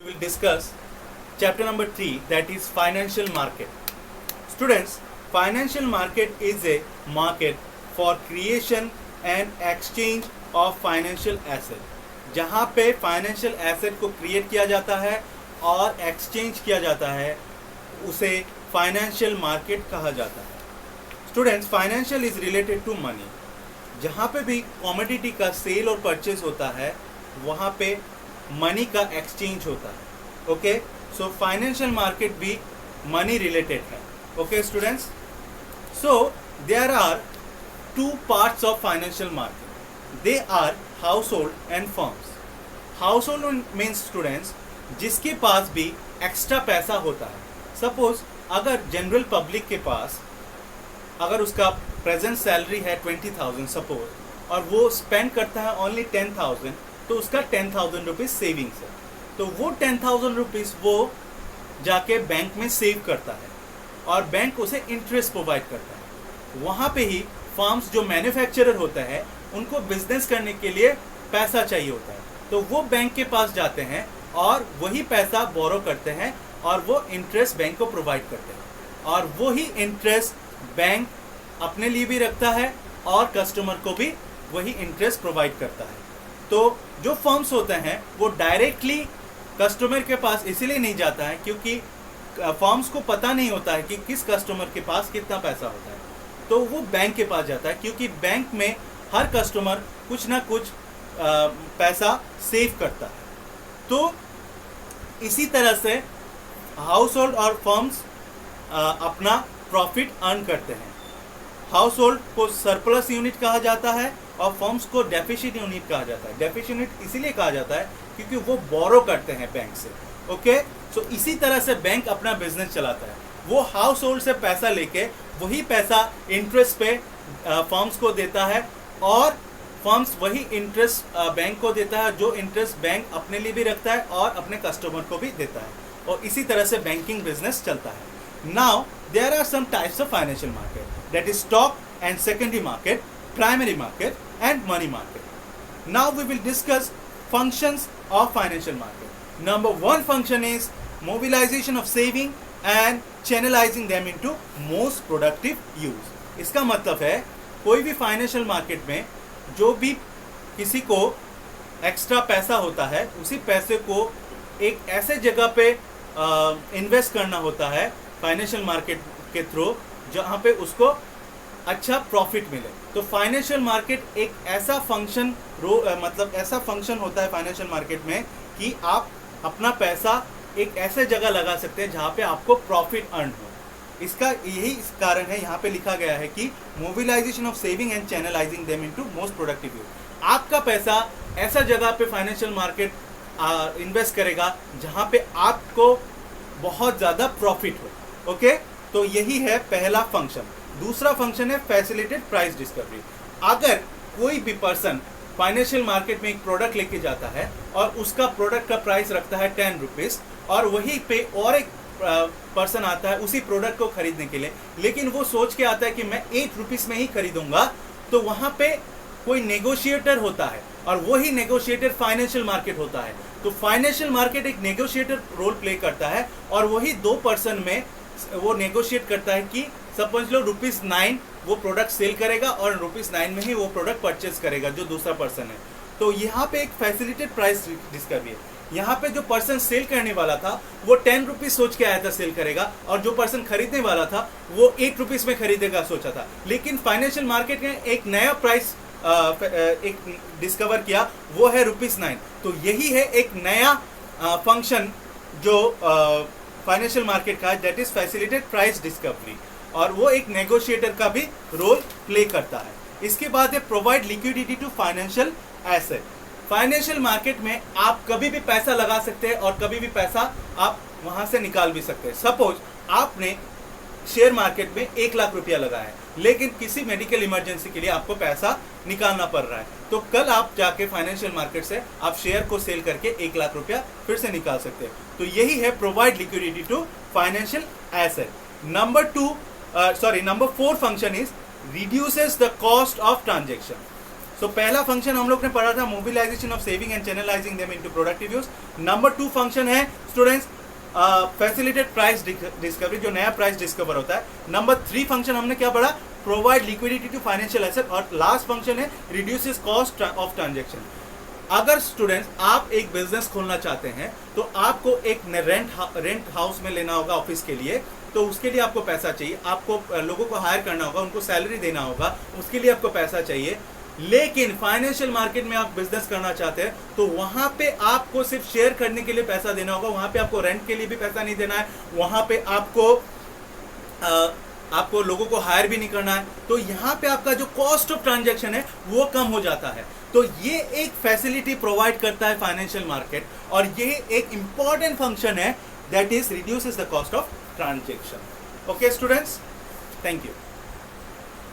We will discuss chapter number 3, that is financial market. Students, financial market is a market for creation and exchange of financial asset. जहाँ पे financial asset को create किया जाता है और exchange किया जाता है उसे फाइनेंशियल मार्केट कहा जाता है. Students, financial is related to money. जहाँ पे भी कॉमोडिटी का सेल और परचेज होता है वहाँ पे मनी का एक्सचेंज होता है. ओके, सो फाइनेंशियल मार्केट भी मनी रिलेटेड है. Okay students, so there are two parts of financial market. They are household and firms. Household means students जिसके पास भी एक्स्ट्रा पैसा होता है. सपोज अगर जनरल पब्लिक के पास अगर उसका प्रेजेंट सैलरी है 20,000 सपोज और वो स्पेंड करता है ओनली 10,000, तो उसका 10,000 रुपीज़ सेविंग्स है. तो वो 10,000 रुपीज़ वो जाके बैंक में सेव करता है और बैंक उसे इंटरेस्ट प्रोवाइड करता है. वहाँ पे ही फार्म्स जो मैन्युफैक्चरर होता है उनको बिजनेस करने के लिए पैसा चाहिए होता है, तो वो बैंक के पास जाते हैं और वही पैसा बोरो करते हैं और वो इंटरेस्ट बैंक को प्रोवाइड करते हैं और वही इंटरेस्ट बैंक अपने लिए भी रखता है और कस्टमर को भी वही इंटरेस्ट प्रोवाइड करता है. तो जो फर्म्स होते हैं वो डायरेक्टली कस्टमर के पास इसीलिए नहीं जाता है क्योंकि फर्म्स को पता नहीं होता है कि किस कस्टमर के पास कितना पैसा होता है, तो वो बैंक के पास जाता है क्योंकि बैंक में हर कस्टमर कुछ ना कुछ पैसा सेव करता है. तो इसी तरह से हाउस होल्ड और फर्म्स अपना प्रॉफिट अर्न करते हैं. हाउस होल्ड को सरप्लस यूनिट कहा जाता है और फर्म्स को डेफिसिट यूनिट कहा जाता है. डेफिसिट यूनिट इसीलिए कहा जाता है क्योंकि वो बोरो करते हैं बैंक से. ओके, सो इसी तरह से बैंक अपना बिजनेस चलाता है. वो हाउस होल्ड से पैसा लेके वही पैसा इंटरेस्ट पे फर्म्स को देता है और फर्म्स वही इंटरेस्ट बैंक को देता है, जो इंटरेस्ट बैंक अपने लिए भी रखता है और अपने कस्टमर को भी देता है. और इसी तरह से बैंकिंग बिजनेस चलता है. Now there are some types of financial market, that is stock and secondary market, primary market and money market. Now we will discuss functions of financial market. Number one function is mobilization of saving and channelizing them into most productive use. इसका मतलब है कोई भी financial market में जो भी किसी को एक्स्ट्रा पैसा होता है उसी पैसे को एक ऐसे जगह पे इन्वेस्ट करना होता है फाइनेंशियल मार्केट के थ्रू जहाँ पे उसको अच्छा प्रॉफिट मिले. तो फाइनेंशियल मार्केट एक ऐसा फंक्शन मतलब ऐसा फंक्शन होता है फाइनेंशियल मार्केट में कि आप अपना पैसा एक ऐसे जगह लगा सकते हैं जहाँ पे आपको प्रॉफिट अर्न हो. इसका यही कारण है यहाँ पे लिखा गया है कि mobilisation of saving and channelising them into most productive use. आपका पैसा ऐसा जगह पे फाइनेंशियल मार्केट इन्वेस्ट करेगा जहाँ पे आपको बहुत ज़्यादा प्रॉफिट हो. ओके, तो यही है पहला फंक्शन. दूसरा फंक्शन है फैसिलिटेड प्राइस डिस्कवरी. अगर कोई भी पर्सन फाइनेंशियल मार्केट में एक प्रोडक्ट लेके जाता है और उसका प्रोडक्ट का प्राइस रखता है 10 रुपीज़ और वहीं पे और एक पर्सन आता है उसी प्रोडक्ट को खरीदने के लिए, लेकिन वो सोच के आता है कि मैं 8 रुपीज़ में ही खरीदूंगा, तो वहाँ पे कोई नेगोशिएटर होता है और वही नेगोशिएटर फाइनेंशियल मार्केट होता है. तो फाइनेंशियल मार्केट एक नेगोशिएटर रोल प्ले करता है और वही दो पर्सन में वो नेगोशिएट करता है कि समझ लो ₹9 वो प्रोडक्ट सेल करेगा और ₹9 में ही वो प्रोडक्ट परचेज करेगा जो दूसरा पर्सन है. तो यहाँ पे एक फैसिलिटेड प्राइस डिस्कवरी है. यहाँ पे जो पर्सन सेल करने वाला था वो 10 रुपीज़ सोच के आया था सेल करेगा और जो पर्सन खरीदने वाला था वो 8 रुपीज़ में खरीदेगा सोचा था. लेकिन फाइनेंशियल मार्केट ने एक नया प्राइस एक डिस्कवर किया, वो है ₹9. तो यही है एक नया फंक्शन जो फाइनेंशियल मार्केट का, that is facilitated price discovery, और वो एक नेगोशिएटर का भी रोल प्ले करता है. इसके बाद है provide liquidity to financial asset. Financial market में आप कभी भी पैसा लगा सकते हैं और कभी भी पैसा आप वहां से निकाल भी सकते हैं. सपोज आपने शेयर मार्केट में 1 लाख रुपया लगाया है, लेकिन किसी मेडिकल इमरजेंसी के लिए आपको पैसा निकालना पड़ रहा है, तो कल आप जाके फाइनेंशियल मार्केट से आप शेयर को सेल करके 1 लाख रुपया फिर से निकाल सकते हैं. तो यही है provide liquidity to financial asset. Number 4 function is reduces the cost of transaction. So पहला फंक्शन हम लोग ने पढ़ा था mobilisation of saving and channelising them into productive use. Number 2 function है स्टूडेंट्स फैसिलिटेट प्राइस डिस्कवरी, जो नया प्राइस डिस्कवर होता है। नंबर 3 फंक्शन हमने क्या पढ़ा, provide liquidity to financial asset, और लास्ट फंक्शन है रिड्यूसेस कॉस्ट ऑफ ट्रांजेक्शन। अगर स्टूडेंट्स आप एक बिजनेस खोलना चाहते हैं तो आपको एक रेंट हाउस में लेना होगा ऑफिस के लिए, तो उसके लिए आपको पैसा चाहिए, आपको लोगों को हायर करना होगा, उनको सैलरी देना होगा, उसके लिए आपको पैसा चाहिए। लेकिन फाइनेंशियल मार्केट में आप बिजनेस करना चाहते हैं तो वहां पे आपको सिर्फ शेयर करने के लिए पैसा देना होगा, वहां पे आपको रेंट के लिए भी पैसा नहीं देना है, वहां पे आपको लोगों को हायर भी नहीं करना है। तो यहाँ पे आपका जो कॉस्ट ऑफ ट्रांजैक्शन है वो कम हो जाता है। तो ये एक फैसिलिटी प्रोवाइड करता है फाइनेंशियल मार्केट, और ये एक इंपॉर्टेंट फंक्शन है that is reduces the cost of transaction. Okay students, thank you.